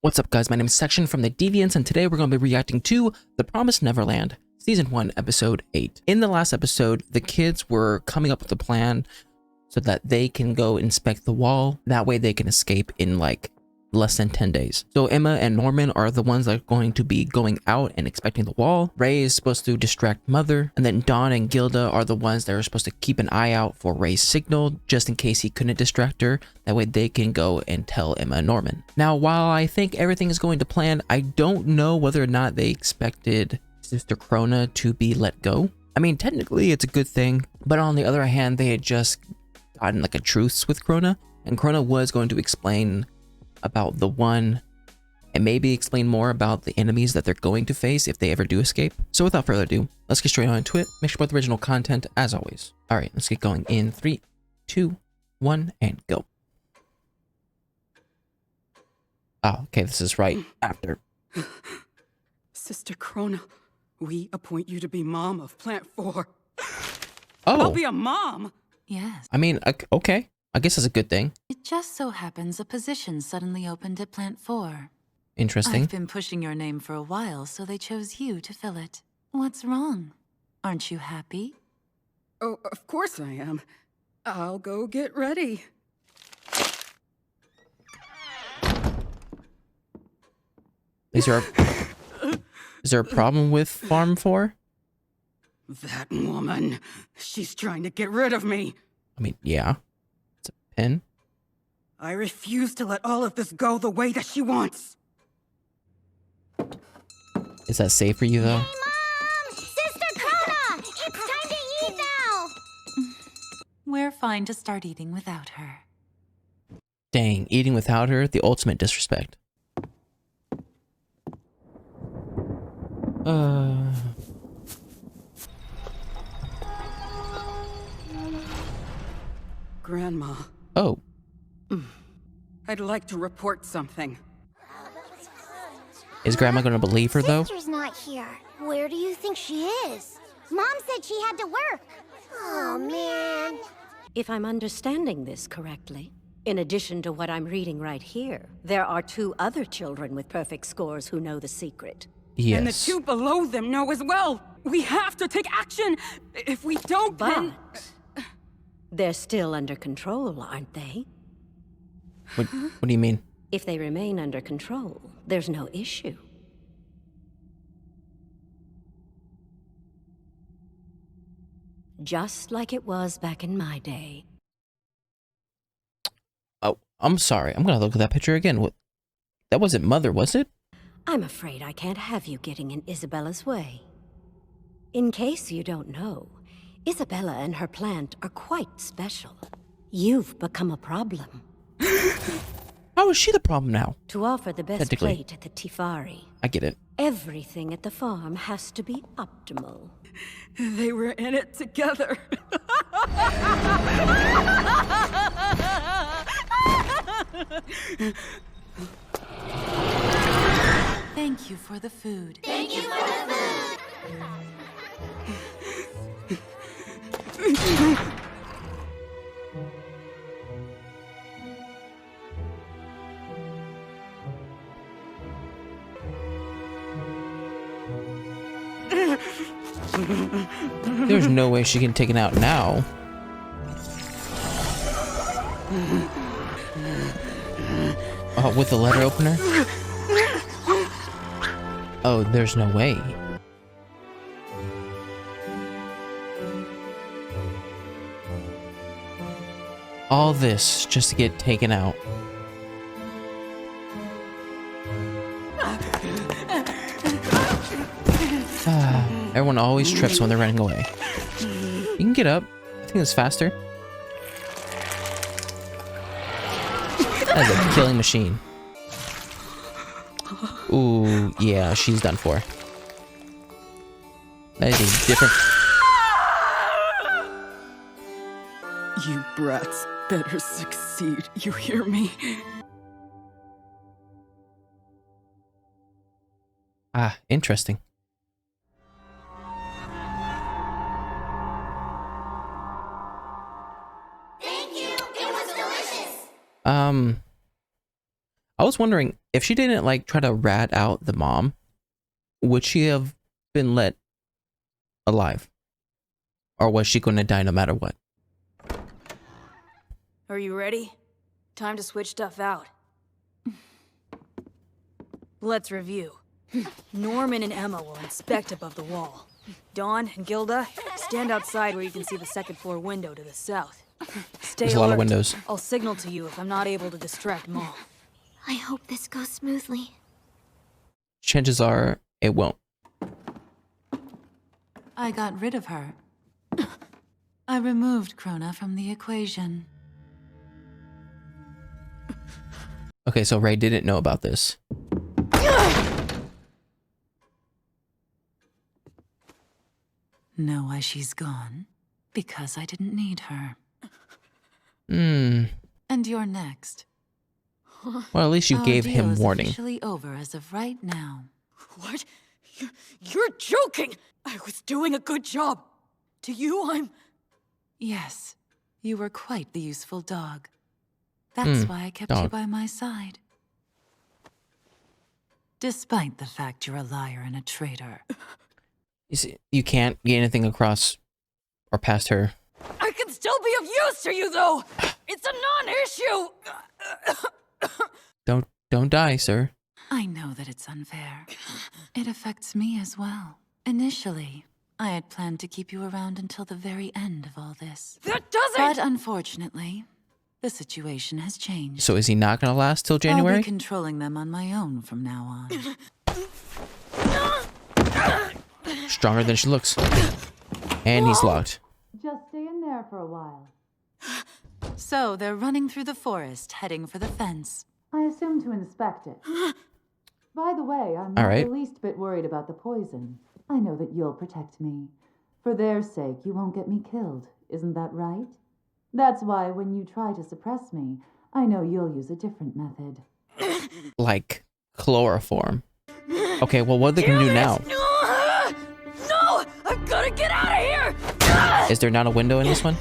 What's up, guys? My name is Section from the Deviants, and today we're going to be reacting to The Promised Neverland, Season 1, Episode 8. In the last episode, the kids were coming up with a plan so that they can go inspect the wall. That way they can escape in like less than 10 days. So Emma and Norman are the ones that are going to be going out and inspecting the wall. Ray is supposed to distract Mother, and then Dawn and Gilda are the ones that are supposed to keep an eye out for Ray's signal just in case he couldn't distract her. That way they can go and tell Emma and Norman. Now, while I think everything is going to plan, I don't know whether or not they expected Sister Krona to be let go. I mean, technically it's a good thing, but on the other hand, they had just gotten like a truce with Krona, and Krona was going to explain about the one and maybe explain more about the enemies that they're going to face if they ever do escape. So without further ado, let's get straight on into it. Make sure to put the original content as always. All right, let's get going in 3, 2, 1, and go. Oh, okay, this is right after. Sister Krona, we appoint you to be mom of Plant 4. Oh, I'll be a mom! Yes. I mean, okay, I guess that's a good thing. It just so happens a position suddenly opened at Plant 4. Interesting. I've been pushing your name for a while, so they chose you to fill it. What's wrong? Aren't you happy? Oh, of course I am. I'll go get ready. Is there a problem with Farm 4? That woman, she's trying to get rid of me. I mean, yeah. It's a pin. I refuse to let all of this go the way that she wants. Is that safe for you, though? Hey, Mom! Sister Krona! It's time to eat now! We're fine to start eating without her. Dang, eating without her, the ultimate disrespect. Grandma, Oh, I'd like to report something. is Grandma gonna believe her, though? Sister's not here. Where do you think she is? Mom said she had to work. Oh, man. If I'm understanding this correctly, in addition to what I'm reading right here, there are 2 other children with perfect scores who know the secret. Yes. And the 2 below them know as well. We have to take action. If we don't, then... But they're still under control, aren't they? What do you mean? If they remain under control, there's no issue. Just like it was back in my day. Oh, I'm sorry. I'm gonna look at that picture again. What? That wasn't Mother, was it? I'm afraid I can't have you getting in Isabella's way. In case you don't know, Isabella and her plant are quite special. You've become a problem. How is she the problem now? To offer the best Technically. plate at the Tifari, I get it. everything at the farm has to be optimal. They were in it together. Thank you for the food. Thank you for the food. There's no way she can take it out now. Oh, with the letter opener? Oh, there's no way. All this just to get taken out. Everyone always trips when they're running away. You can get up. I think it's faster. That is a killing machine. Ooh, yeah, she's done for. That is a different... You brats better succeed, you hear me? Ah, interesting. Thank you. It was delicious. I was wondering if she didn't like try to rat out the mom, would she have been let alive? Or was she going to die no matter what? Are you ready? Time to switch stuff out. Let's review. Norman and Emma will inspect above the wall. Dawn and Gilda, stand outside where you can see the second floor window to the south. Stay There's a lot of alert. windows. I'll signal to you if I'm not able to distract Mom. I hope this goes smoothly. Chances are it won't. I got rid of her. I removed Krona from the equation. Okay, so Ray didn't know about this. Know why she's gone? Because I didn't need her. Hmm. And you're next. Well, at least you Our gave deal him is warning. officially over as of right now. What? You're joking! I was doing a good job. To you, I'm... Yes, you were quite the useful dog. That's why I kept you dog. by my side. Despite the fact you're a liar and a traitor. You see, you can't get anything across or past her. I can still be of use to you, though! It's a non-issue! Don't die, sir. I know that it's unfair. It affects me as well. Initially, I had planned to keep you around until the very end of all this. That doesn't... But unfortunately, the situation has changed. So is he not gonna last till I'll January? be controlling them on my own from now on. Stronger than she looks. And he's locked. Just stay in there for a while. So they're running through the forest, heading for the fence. I assume to inspect it. By the way, I'm not right. the least bit worried about the poison. I know that you'll protect me. For their sake, you won't get me killed. Isn't that right? That's why when you try to suppress me, I know you'll use a different method. Like chloroform. Okay, well, what are they gonna do now? No! I've gotta get out of here! Is there not a window in this one?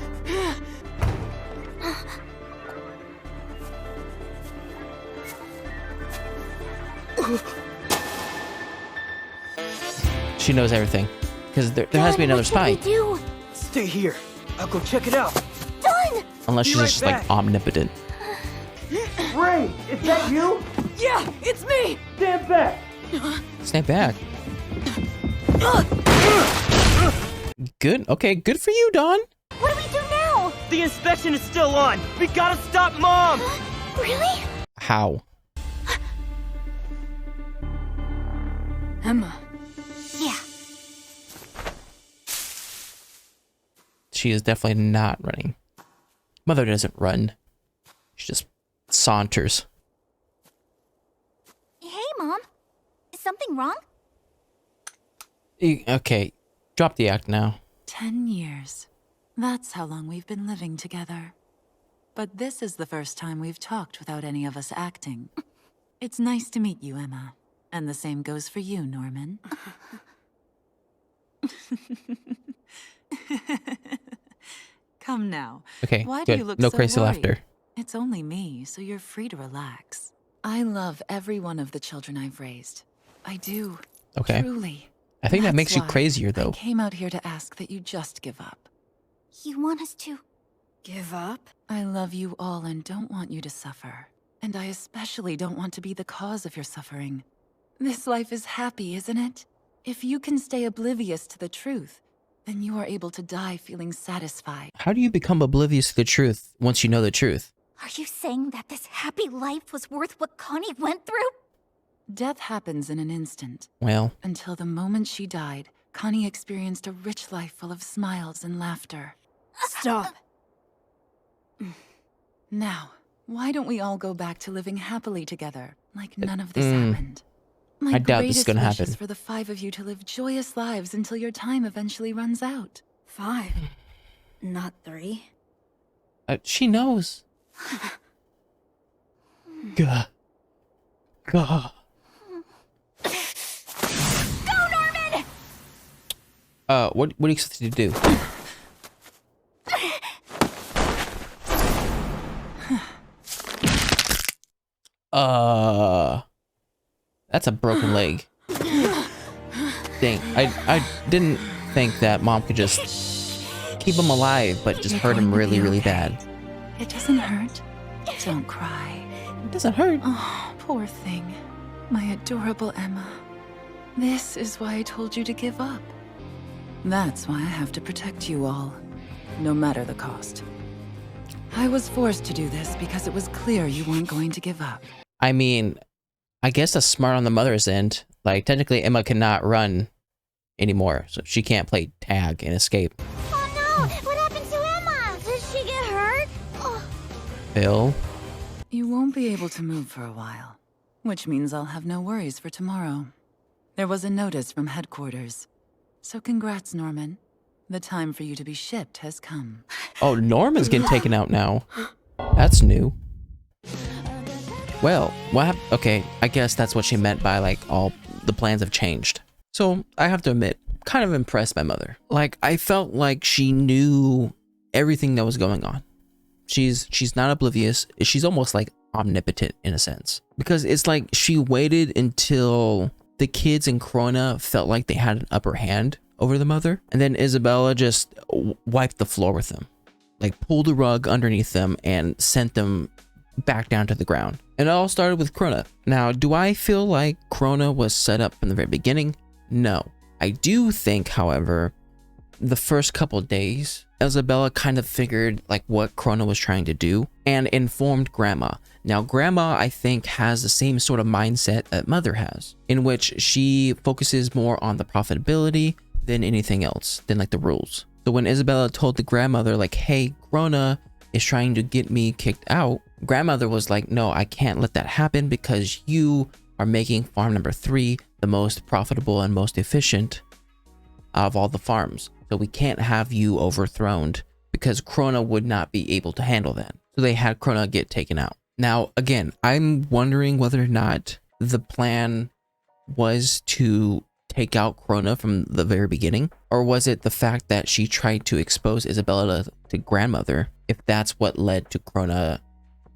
She knows everything. Because there has to be another spy. What can we do? Stay here. I'll go check it out. Done! Unless Be she's right just like back. omnipotent. Ray, is that you? Yeah, it's me! Stand back. Stand back. Good. Okay, good for you, Dawn. What do we do now? The inspection is still on. We gotta stop Mom. Really? How? Emma. Yeah. She is definitely not running. Mother doesn't run. She just saunters. Hey, Mom. Is something wrong? Okay, drop the act now. 10 years. That's how long we've been living together. But this is the first time we've talked without any of us acting. It's nice to meet you, Emma. And the same goes for you, Norman. Come now. Okay, Why do good. you look No so crazy worried? laughter. It's only me, so you're free to relax. I love every one of the children I've raised. I do. Okay. Truly. I think that That's makes you why crazier, I though. came out here to ask that you just give up. You want us to... Give up? I love you all and don't want you to suffer. And I especially don't want to be the cause of your suffering. This life is happy, isn't it? If you can stay oblivious to the truth, then you are able to die feeling satisfied. How do you become oblivious to the truth once you know the truth? Are you saying that this happy life was worth what Connie went through? Death happens in an instant. Well, Until the moment she died, Connie experienced a rich life full of smiles and laughter. Stop. Now, why don't we all go back to living happily together, like none of this happened? My I doubt this is greatest gonna wish happen. is for the 5 of you to live joyous lives until your time eventually runs out. 5. Not 3. she knows. Gah. Gah. Go, Norman! What do you expect to do? That's a broken leg. Dang, I didn't think that mom could just keep him alive, but just hurt him really, really bad. It doesn't hurt. Don't cry. It doesn't hurt. Oh, poor thing. My adorable Emma. This is why I told you to give up. That's why I have to protect you all, no matter the cost. I was forced to do this because it was clear you weren't going to give up. I mean, I guess that's smart on the mother's end. Like, technically, Emma cannot run anymore, so she can't play tag and escape. Oh no! What happened to Emma? Did she get hurt? Oh. Phil? You won't be able to move for a while, which means I'll have no worries for tomorrow. There was a notice from headquarters. So congrats, Norman. The time for you to be shipped has come. Oh, Norman's getting taken out now. That's new. Well, okay, I guess that's what she meant by, like, all the plans have changed. So, I have to admit, kind of impressed by Mother. Like, I felt like she knew everything that was going on. She's not oblivious. She's almost like omnipotent in a sense. Because it's like she waited until the kids in Krona felt like they had an upper hand over the mother. And then Isabella just wiped the floor with them. Like, pulled the rug underneath them and sent them back down to the ground. And it all started with Krona. Now, do I feel like Krona was set up from the very beginning? No. I do think, however, the first couple days, Isabella kind of figured like what Krona was trying to do and informed Grandma. Now, Grandma, I think, has the same sort of mindset that Mother has, in which she focuses more on the profitability than anything else, than like the rules. So when Isabella told the grandmother like, hey, Krona is trying to get me kicked out, grandmother was like, no, I can't let that happen because you are making farm number 3 the most profitable and most efficient out of all the farms. So we can't have you overthrown because Krona would not be able to handle that. So they had Krona get taken out. Now, again, I'm wondering whether or not the plan was to take out Krona from the very beginning, or was it the fact that she tried to expose Isabella to grandmother, if that's what led to Krona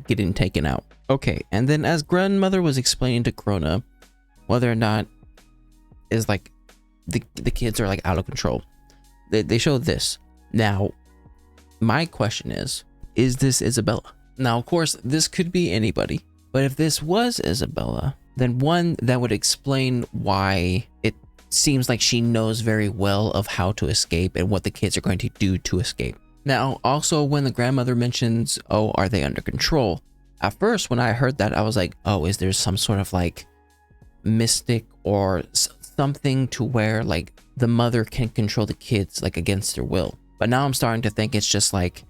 getting taken out. Okay, and then as grandmother was explaining to Krona whether or not is like the kids are like out of control, they showed this. Now, my question is this Isabella? Now, of course, this could be anybody, but if this was Isabella, then one, that would explain why it seems like she knows very well of how to escape and what the kids are going to do to escape. Now, also when the grandmother mentions, oh, are they under control? At first, when I heard that, I was like, oh, is there some sort of like mystic or something to where like the mother can control the kids like against their will? But now I'm starting to think it's just like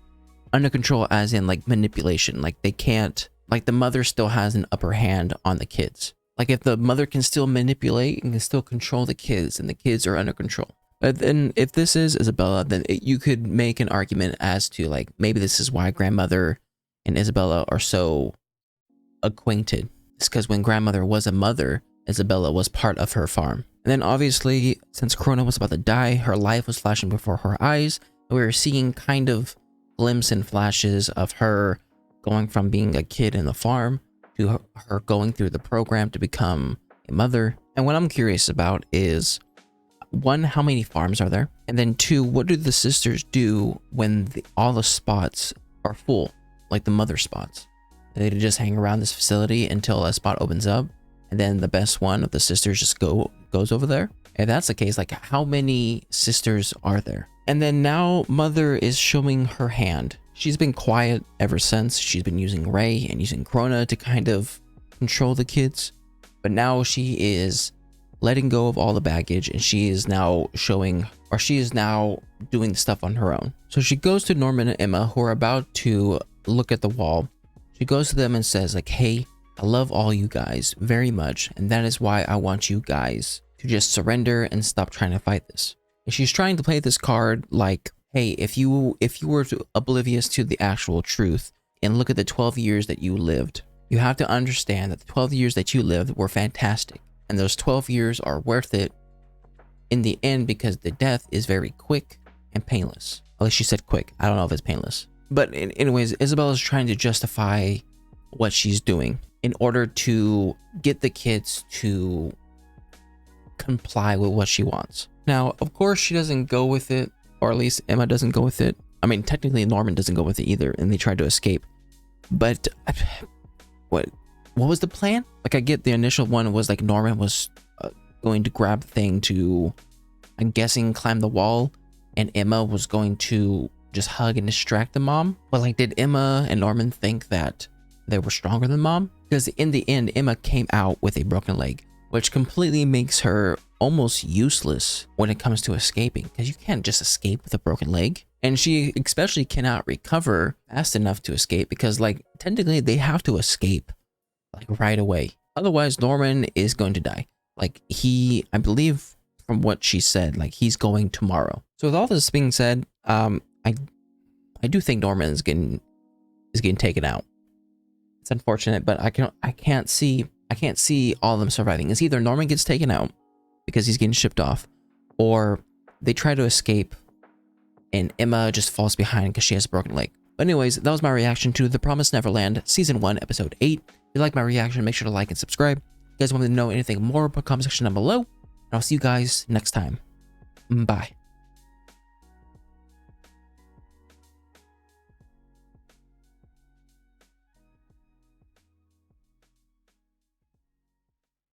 under control as in like manipulation. Like they can't, like the mother still has an upper hand on the kids. Like if the mother can still manipulate and can still control the kids and the kids are under control. But then if this is Isabella, then you could make an argument as to like, maybe this is why grandmother and Isabella are so acquainted. It's because when grandmother was a mother, Isabella was part of her farm. And then obviously, since Krona was about to die, her life was flashing before her eyes. And we were seeing kind of glimpses and flashes of her going from being a kid in the farm to her going through the program to become a mother. And what I'm curious about is, one, how many farms are there? And then two, what do the sisters do when all the spots are full, like the mother spots? They just hang around this facility until a spot opens up, and then the best one of the sisters just goes over there? If that's the case, like how many sisters are there? And then now Mother is showing her hand. She's been quiet ever since. She's been using Ray and using Krona to kind of control the kids, but now she is letting go of all the baggage, and she is now showing, or she is now doing stuff on her own. So she goes to Norman and Emma, who are about to look at the wall. She goes to them and says like, hey, I love all you guys very much, and that is why I want you guys to just surrender and stop trying to fight this. And she's trying to play this card like, hey, if you were oblivious to the actual truth and look at the 12 years that you lived, you have to understand that the 12 years that you lived were fantastic. And those 12 years are worth it in the end because the death is very quick and painless. At least she said quick. I don't know if it's painless. But anyways, Isabella's trying to justify what she's doing. in order to get the kids to comply with what she wants. Now, of course, she doesn't go with it, or at least Emma doesn't go with it. I mean, technically Norman doesn't go with it either, and they tried to escape. But what was the plan? Like, I get the initial one was like Norman was going to grab the thing to, I'm guessing, climb the wall, and Emma was going to just hug and distract the mom. But like, did Emma and Norman think that they were stronger than mom? Because in the end, Emma came out with a broken leg, which completely makes her almost useless when it comes to escaping, because you can't just escape with a broken leg. And she especially cannot recover fast enough to escape, because like technically they have to escape like right away. Otherwise Norman is going to die. Like I believe from what she said, like he's going tomorrow. So with all this being said, I do think Norman is getting taken out. It's unfortunate, but I can't see all of them surviving. It's either Norman gets taken out because he's getting shipped off, or they try to escape and Emma just falls behind because she has a broken leg. But anyways, that was my reaction to The Promised Neverland Season 1, Episode 8. If you like my reaction, make sure to like and subscribe. If you guys want me to know anything more, put a comment section down below. And I'll see you guys next time. Bye.